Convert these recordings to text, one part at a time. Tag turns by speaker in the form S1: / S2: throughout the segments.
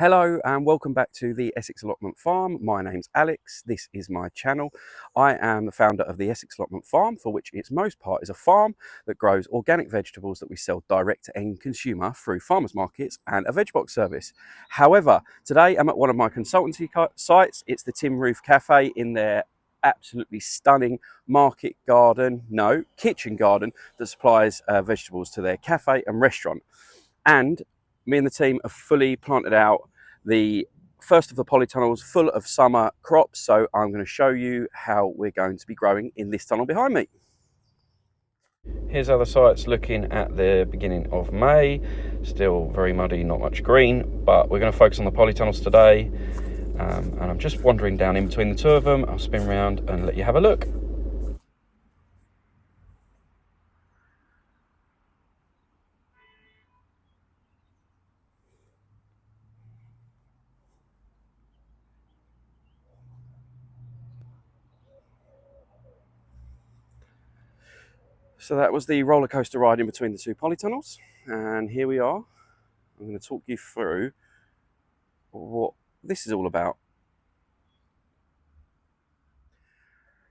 S1: Hello and welcome back to the Essex Allotment Farm. My name's Alex, this is my channel. I am the founder of the Essex Allotment Farm, for which its most part is a farm that grows organic vegetables that we sell direct to end consumer through farmers markets and a veg box service. However, today I'm at one of my consultancy sites. It's the Tin Roof Cafe in their absolutely stunning market garden, no, kitchen garden that supplies vegetables to their cafe and restaurant. And me and the team have fully planted out the first of the polytunnels full of summer crops. So I'm going to show you how we're going to be growing in this tunnel behind me. Here's how the site's looking at the beginning of May. Still very muddy, not much green, but we're going to focus on the polytunnels today. And I'm just wandering down in between the two of them. I'll spin around and let you have a look. So that was the roller coaster ride in between the two polytunnels, and here we are. I'm going to talk you through what this is all about.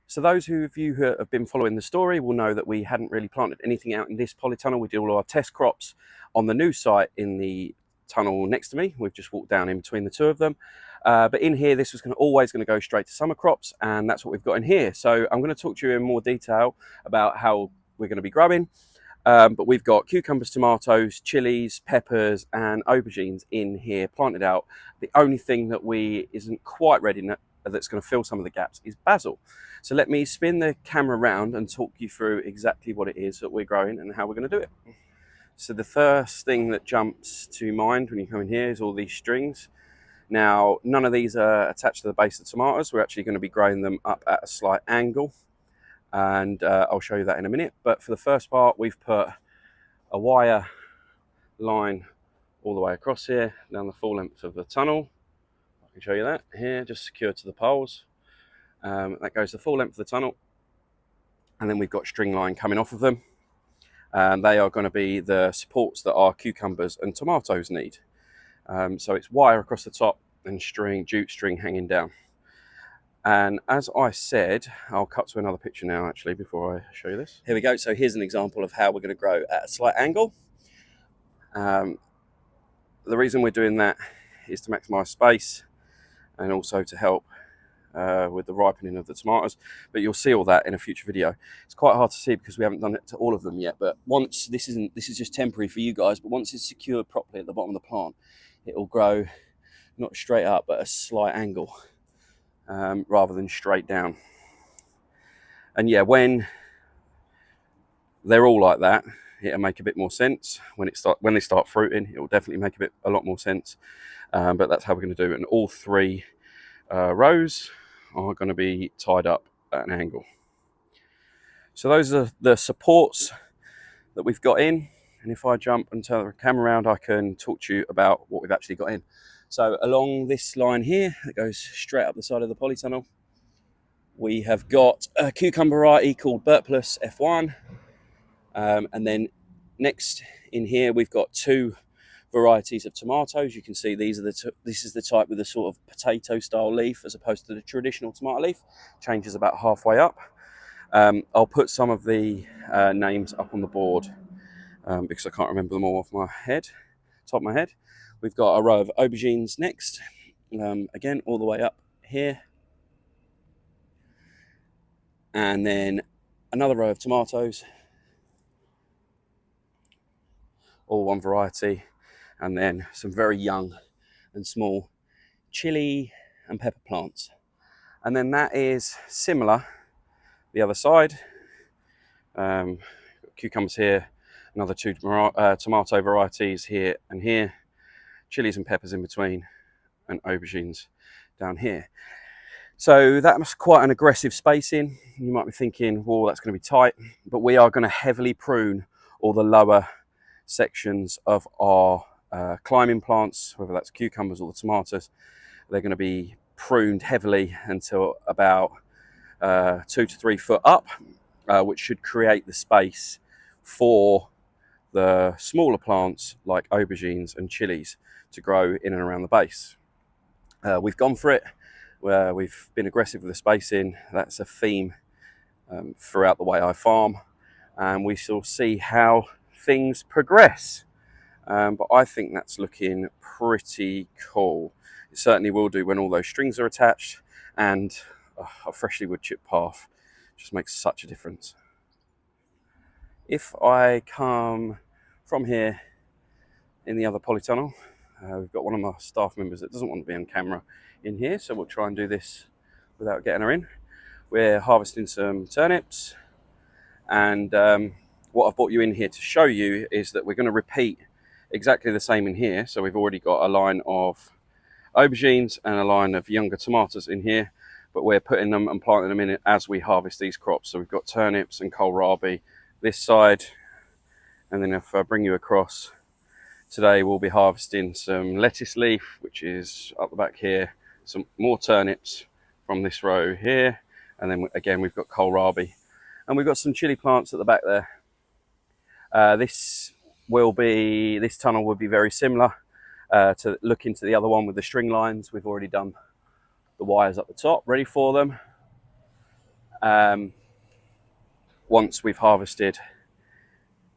S1: So those of you who have been following the story will know that we hadn't really planted anything out in this polytunnel. We did all our test crops on the new site in the tunnel next to me. We've just walked down in between the two of them. But in here, this was always going to go straight to summer crops, and that's what we've got in here. So I'm going to talk to you in more detail about how we're going to be growing. But we've got cucumbers, tomatoes, chilies, peppers, and aubergines in here planted out. The only thing that isn't quite ready that's going to fill some of the gaps is basil. So let me spin the camera around and talk you through exactly what it is that we're growing and how we're going to do it. So the first thing that jumps to mind when you come in here is all these strings. Now, none of these are attached to the base of the tomatoes. We're actually going to be growing them up at a slight angle, and I'll show you that in a minute. But for the first part, we've put a wire line all the way across here, down the full length of the tunnel. I can show you that here, just secured to the poles. That goes the full length of the tunnel, and then we've got string line coming off of them, and they are going to be the supports that our cucumbers and tomatoes need. So it's wire across the top and jute string hanging down. And as I said, I'll cut to another picture now actually before I show you this. Here we go. So here's an example of how we're going to grow at a slight angle. The reason we're doing that is to maximize space and also to help with the ripening of the tomatoes, but you'll see all that in a future video. It's quite hard to see because we haven't done it to all of them yet, but once this is just temporary for you guys, but once it's secured properly at the bottom of the plant, it will grow not straight up but a slight angle, rather than straight down. And yeah, when they're all like that, it'll make a bit more sense. When they start fruiting, it will definitely make a lot more sense. But that's how we're going to do it. And all three rows are going to be tied up at an angle. So those are the supports that we've got in. And if I jump and turn the camera around, I can talk to you about what we've actually got in. So along this line here, that goes straight up the side of the polytunnel, we have got a cucumber variety called Burplus F1. And then next in here, we've got two varieties of tomatoes. You can see this is the type with the sort of potato style leaf as opposed to the traditional tomato leaf. Changes about halfway up. I'll put some of the names up on the board because I can't remember them all off my head, top of my head. We've got a row of aubergines next, again all the way up here, and then another row of tomatoes, all one variety, and then some very young and small chili and pepper plants. And then that is similar the other side. Cucumbers here, another two tomato varieties here and here, chilies and peppers in between, and aubergines down here. So that's quite an aggressive spacing. You might be thinking, well, that's going to be tight, but we are going to heavily prune all the lower sections of our climbing plants, whether that's cucumbers or the tomatoes. They're going to be pruned heavily until about 2 to 3 foot up, which should create the space for the smaller plants like aubergines and chilies to grow in and around the base. We've gone for it. We've been aggressive with the spacing. That's a theme throughout the way I farm, and we shall see how things progress. But I think that's looking pretty cool. It certainly will do when all those strings are attached, and a freshly wood chip path just makes such a difference. If I come from here in the other polytunnel, we've got one of my staff members that doesn't want to be on camera in here, so we'll try and do this without getting her in. We're harvesting some turnips, and what I've brought you in here to show you is that we're going to repeat exactly the same in here. So we've already got a line of aubergines and a line of younger tomatoes in here, but we're putting them and planting them in it as we harvest these crops. So we've got turnips and kohlrabi this side, and then if I bring you across, today we'll be harvesting some lettuce leaf, which is up the back here, some more turnips from this row here, and then again we've got kohlrabi, and we've got some chili plants at the back there. This tunnel will be very similar to look into the other one with the string lines. We've already done the wires up the top, ready for them. Once we've harvested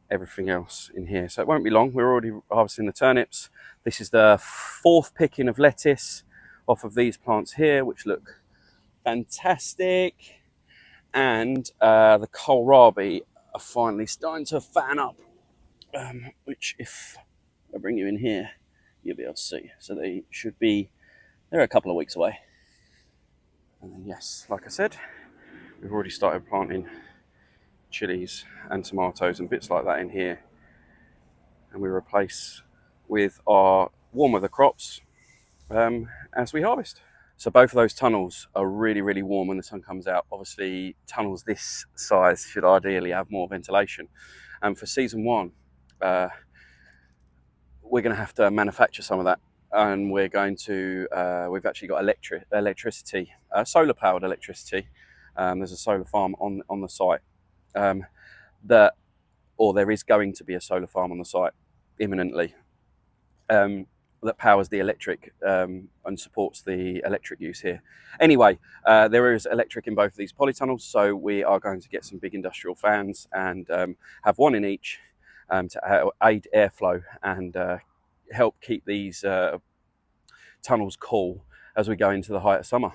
S1: everything else in here, so it won't be long. We're already harvesting the turnips. This is the 4th picking of lettuce off of these plants here, which look fantastic. And the kohlrabi are finally starting to fan up, which if I bring you in here, you'll be able to see. So they're a couple of weeks away. And then yes, like I said, we've already started planting chilies and tomatoes and bits like that in here, and we replace with our warm weather crops as we harvest. So both of those tunnels are really, really warm when the sun comes out. Obviously, tunnels this size should ideally have more ventilation. And for season 1, we're going to have to manufacture some of that. And we're going to, we've actually got electricity, solar powered electricity. There's a solar farm on the site there is going to be a solar farm on the site imminently. That powers the electric and supports the electric use here. Anyway, there is electric in both of these polytunnels, so we are going to get some big industrial fans and have one in each to aid airflow and help keep these tunnels cool as we go into the height of summer.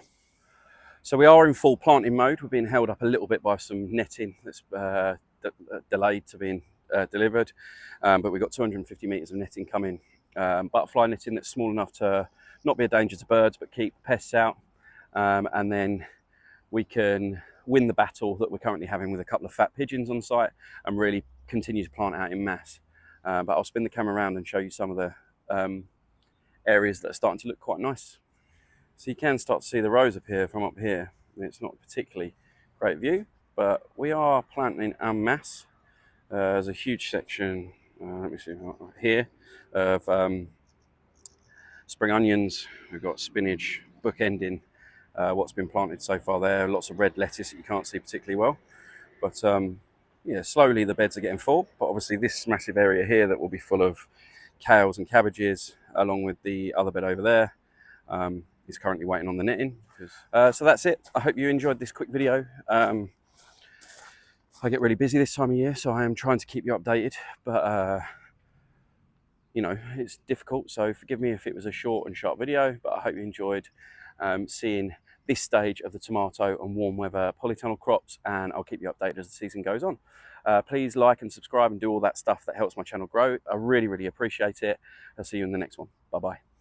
S1: So we are in full planting mode. We're being held up a little bit by some netting that's delayed to being delivered, but we've got 250 metres of netting coming. Butterfly netting that's small enough to not be a danger to birds but keep pests out, and then we can win the battle that we're currently having with a couple of fat pigeons on site and really continue to plant out in mass. But I'll spin the camera around and show you some of the areas that are starting to look quite nice. So you can start to see the rows appear from up here. It's not a particularly great view, but we are planting en masse. There's a huge section, let me see, here, of spring onions. We've got spinach bookending what's been planted so far there. Lots of red lettuce that you can't see particularly well. But yeah, slowly the beds are getting full. But obviously this massive area here that will be full of kales and cabbages, along with the other bed over there, is currently waiting on the netting. So that's it. I hope you enjoyed this quick video. I get really busy this time of year, so I am trying to keep you updated, but you know, it's difficult, so forgive me if it was a short and sharp video, but I hope you enjoyed seeing this stage of the tomato and warm weather polytunnel crops, and I'll keep you updated as the season goes on. Please like and subscribe and do all that stuff that helps my channel grow. I really, really appreciate it. I'll see you in the next one. Bye-bye.